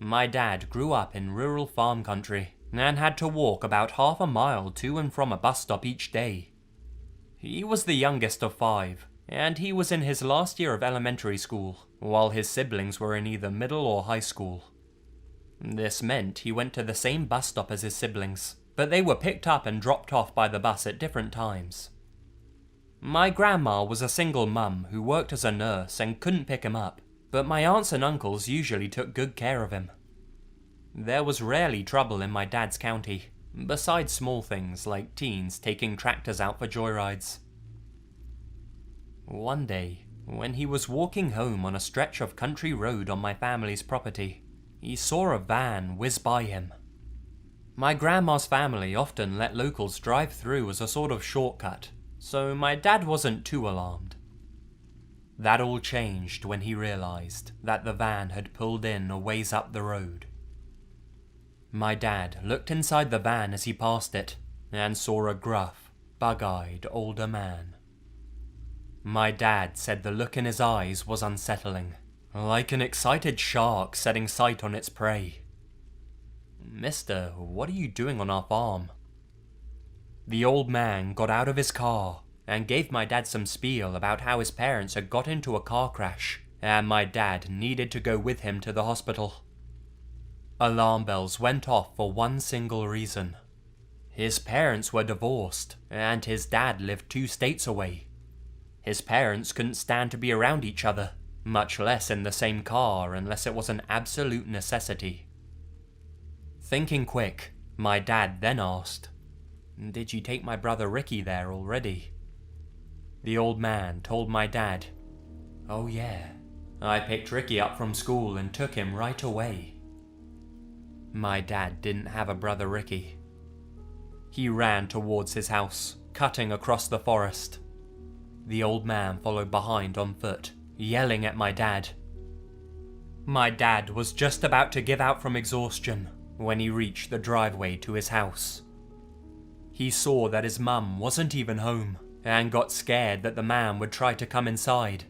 My dad grew up in rural farm country and had to walk about half a mile to and from a bus stop each day. He was the youngest of 5, and he was in his last year of elementary school, while his siblings were in either middle or high school. This meant he went to the same bus stop as his siblings, but they were picked up and dropped off by the bus at different times. My grandma was a single mum who worked as a nurse and couldn't pick him up, but my aunts and uncles usually took good care of him. There was rarely trouble in my dad's county, besides small things like teens taking tractors out for joyrides. One day, when he was walking home on a stretch of country road on my family's property, he saw a van whiz by him. My grandma's family often let locals drive through as a sort of shortcut, so my dad wasn't too alarmed. That all changed when he realized that the van had pulled in a ways up the road. My dad looked inside the van as he passed it, and saw a gruff, bug-eyed older man. My dad said the look in his eyes was unsettling, like an excited shark setting sight on its prey. "Mister, what are you doing on our farm?" The old man got out of his car and gave my dad some spiel about how his parents had got into a car crash, and my dad needed to go with him to the hospital. Alarm bells went off for one single reason. His parents were divorced, and his dad lived 2 states away. His parents couldn't stand to be around each other, much less in the same car unless it was an absolute necessity. Thinking quick, my dad then asked, "Did you take my brother Ricky there already?" The old man told my dad, "Oh yeah, I picked Ricky up from school and took him right away." My dad didn't have a brother Ricky. He ran towards his house, cutting across the forest. The old man followed behind on foot, yelling at my dad. My dad was just about to give out from exhaustion when he reached the driveway to his house. He saw that his mum wasn't even home, and got scared that the man would try to come inside,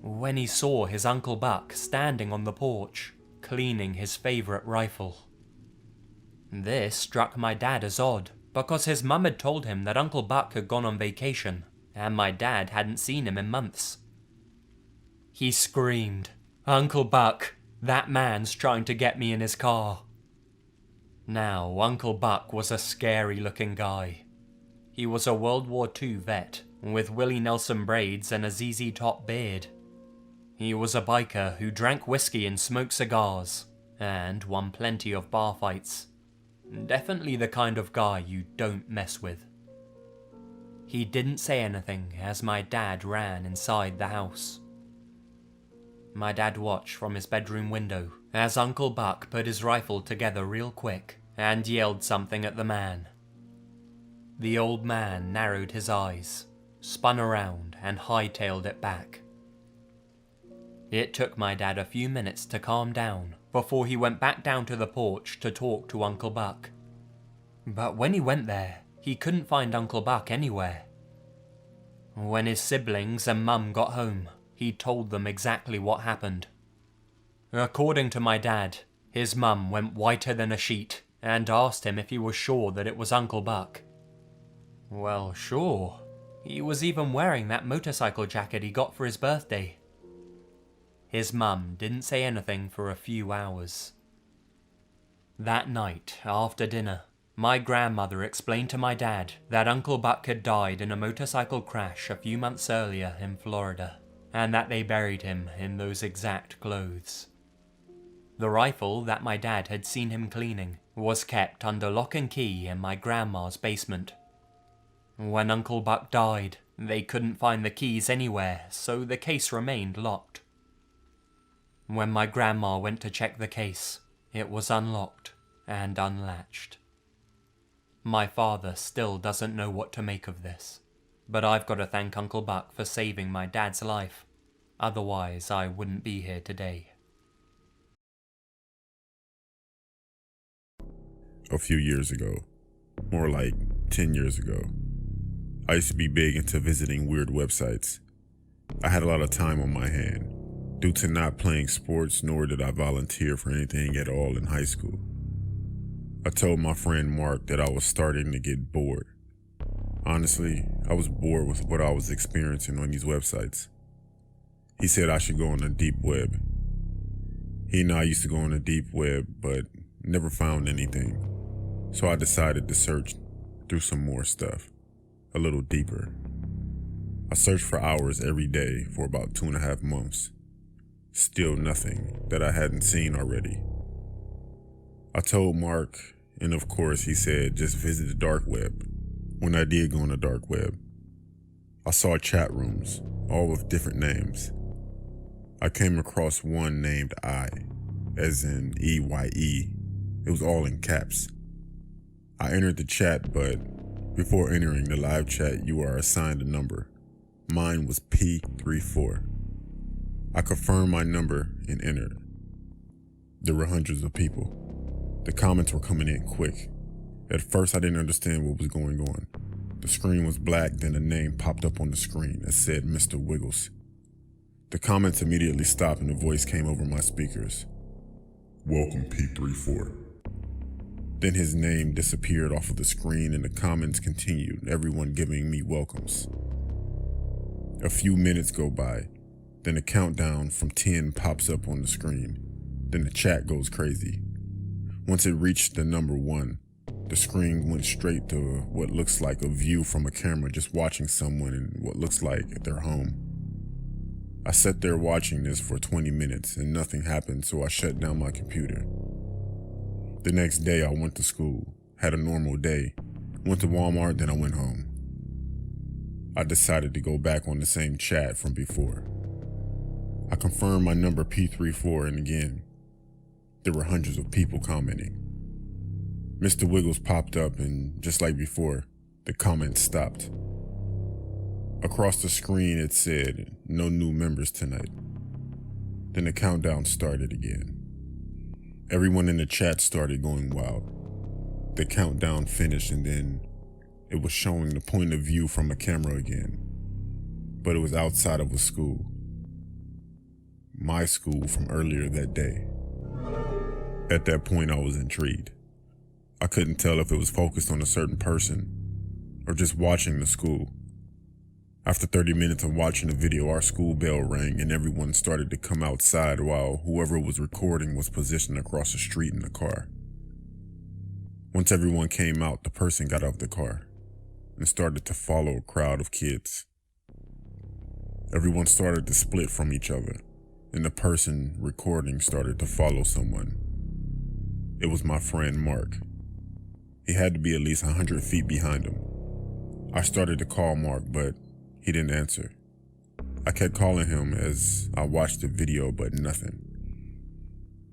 when he saw his Uncle Buck standing on the porch, cleaning his favourite rifle. This struck my dad as odd, because his mum had told him that Uncle Buck had gone on vacation, and my dad hadn't seen him in months. He screamed, "Uncle Buck, that man's trying to get me in his car." Now, Uncle Buck was a scary-looking guy. He was a World War II vet, with Willie Nelson braids and a ZZ Top beard. He was a biker who drank whiskey and smoked cigars, and won plenty of bar fights. Definitely the kind of guy you don't mess with. He didn't say anything as my dad ran inside the house. My dad watched from his bedroom window as Uncle Buck put his rifle together real quick and yelled something at the man. The old man narrowed his eyes, spun around and hightailed it back. It took my dad a few minutes to calm down before he went back down to the porch to talk to Uncle Buck. But when he went there, he couldn't find Uncle Buck anywhere. When his siblings and Mum got home, he told them exactly what happened. According to my dad, his mum went whiter than a sheet and asked him if he was sure that it was Uncle Buck. Well, sure. He was even wearing that motorcycle jacket he got for his birthday. His mum didn't say anything for a few hours. That night, after dinner, my grandmother explained to my dad that Uncle Buck had died in a motorcycle crash a few months earlier in Florida, and that they buried him in those exact clothes. The rifle that my dad had seen him cleaning was kept under lock and key in my grandma's basement. When Uncle Buck died, they couldn't find the keys anywhere, so the case remained locked. When my grandma went to check the case, it was unlocked and unlatched. My father still doesn't know what to make of this, but I've got to thank Uncle Buck for saving my dad's life. Otherwise, I wouldn't be here today. A few years ago, more like 10 years ago, I used to be big into visiting weird websites. I had a lot of time on my hand, due to not playing sports, nor did I volunteer for anything at all in high school. I told my friend Mark that I was starting to get bored. Honestly, I was bored with what I was experiencing on these websites. He said I should go on the deep web. He and I used to go on the deep web, but never found anything. So I decided to search through some more stuff, a little deeper. I searched for hours every day for about 2.5 months. Still nothing that I hadn't seen already. I told Mark, and of course he said just visit the dark web. When I did go on the dark web, I saw chat rooms, all with different names. I came across one named I, as in EYE. It was all in caps. I entered the chat, but before entering the live chat, you are assigned a number. Mine was P34. I confirmed my number and entered. There were hundreds of people. The comments were coming in quick. At first, I didn't understand what was going on. The screen was black, then a name popped up on the screen that said Mr. Wiggles. The comments immediately stopped and a voice came over my speakers. Welcome, P34. Then his name disappeared off of the screen and the comments continued, everyone giving me welcomes. A few minutes go by, then a countdown from 10 pops up on the screen. Then the chat goes crazy. Once it reached the number 1, the screen went straight to what looks like a view from a camera just watching someone in what looks like their home. I sat there watching this for 20 minutes and nothing happened, so I shut down my computer. The next day I went to school, had a normal day, went to Walmart, then I went home. I decided to go back on the same chat from before. I confirmed my number P34 and again, there were hundreds of people commenting. Mr. Wiggles popped up and just like before, the comments stopped. Across the screen it said, no new members tonight. Then the countdown started again. Everyone in the chat started going wild. The countdown finished and then it was showing the point of view from a camera again. But it was outside of a school. My school from earlier that day. At that point I was intrigued. I couldn't tell if it was focused on a certain person or just watching the school. After 30 minutes of watching the video, our school bell rang and everyone started to come outside while whoever was recording was positioned across the street in the car. Once everyone came out, the person got out of the car and started to follow a crowd of kids. Everyone started to split from each other and the person recording started to follow someone. It was my friend Mark. He had to be at least 100 feet behind him. I started to call Mark, but he didn't answer. I kept calling him as I watched the video, but nothing.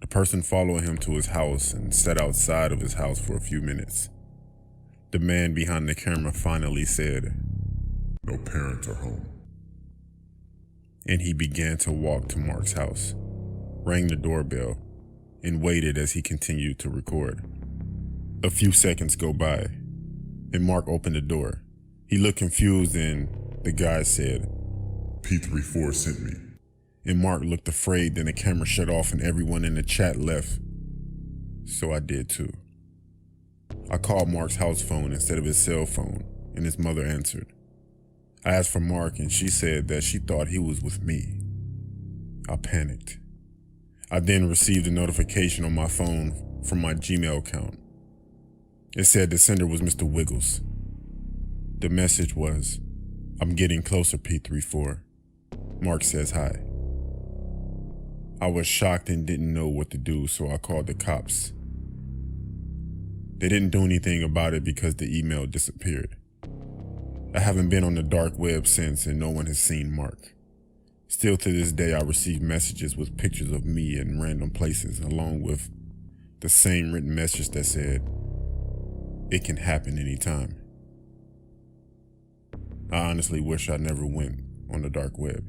The person followed him to his house and sat outside of his house for a few minutes. The man behind the camera finally said, No parents are home. And he began to walk to Mark's house, rang the doorbell, and waited as he continued to record. A few seconds go by, and Mark opened the door. He looked confused and the guy said, P34 sent me. And Mark looked afraid, then the camera shut off and everyone in the chat left. So I did too. I called Mark's house phone instead of his cell phone, and his mother answered. I asked for Mark and she said that she thought he was with me. I panicked. I then received a notification on my phone from my Gmail account. It said the sender was Mr. Wiggles. The message was, I'm getting closer, P34. Mark says hi. I was shocked and didn't know what to do, so I called the cops. They didn't do anything about it because the email disappeared. I haven't been on the dark web since and no one has seen Mark. Still to this day, I receive messages with pictures of me in random places, along with the same written message that said, it can happen anytime. I honestly wish I never went on the dark web.